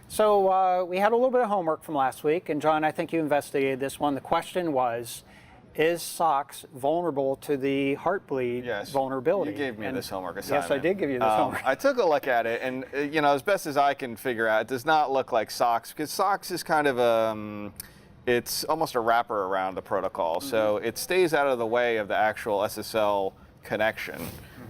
So we had a little bit of homework from last week, and John, I think you investigated this one. The question was, is SOX vulnerable to the HeartBleed vulnerability? You gave me this homework assignment. Yes, I did give you this homework. I took a look at it, and as best as I can figure out, it does not look like SOX, because SOX is kind of it's almost a wrapper around the protocol. Mm-hmm. So it stays out of the way of the actual SSL connection,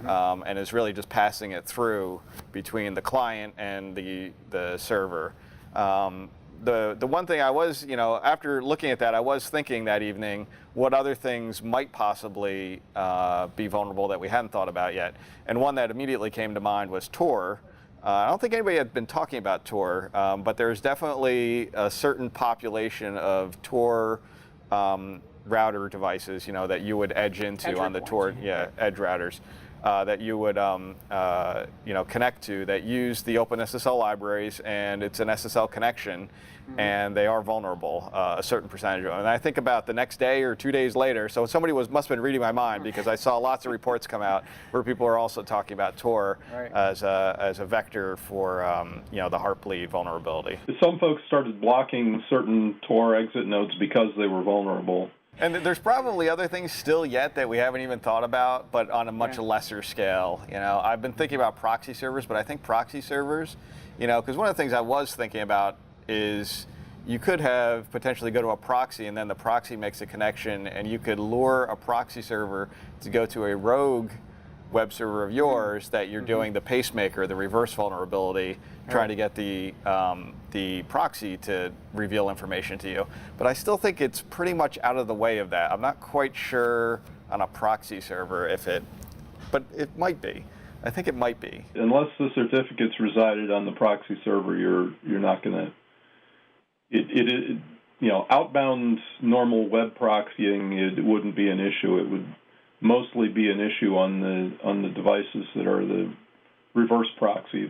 and is really just passing it through between the client and the server. The one thing I was, after looking at that, I was thinking that evening what other things might possibly be vulnerable that we hadn't thought about yet. And one that immediately came to mind was Tor. I don't think anybody had been talking about Tor, but there's definitely a certain population of Tor router devices, that you would edge into on the Tor, edge routers. That you would connect to that use the OpenSSL libraries, and it's an SSL connection, and they are vulnerable, a certain percentage of them. And I think about the next day or 2 days later, so somebody must have been reading my mind, because I saw lots of reports come out where people are also talking about Tor as a vector for the HeartBleed vulnerability. Some folks started blocking certain Tor exit nodes because they were vulnerable. And there's probably other things still yet that we haven't even thought about, but on a much lesser scale. I've been thinking about proxy servers, but I think proxy servers, because one of the things I was thinking about is you could have potentially go to a proxy, and then the proxy makes a connection, and you could lure a proxy server to go to a rogue web server of yours that you're doing the pacemaker, the reverse vulnerability, trying to get the proxy to reveal information to you. But I still think it's pretty much out of the way of that. I'm not quite sure on a proxy server but it might be. I think it might be. Unless the certificates resided on the proxy server, you're not going to. Outbound normal web proxying, it wouldn't be an issue. It would mostly be an issue on the devices that are the reverse proxy,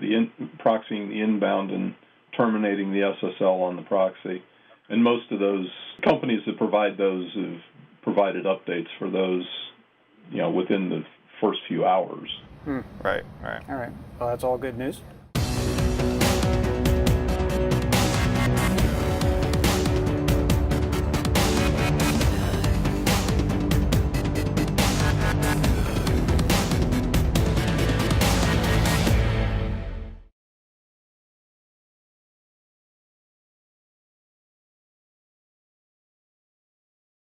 proxying the inbound and terminating the SSL on the proxy. And most of those companies that provide those have provided updates for those, within the first few hours. Right. All right. Well, that's all good news.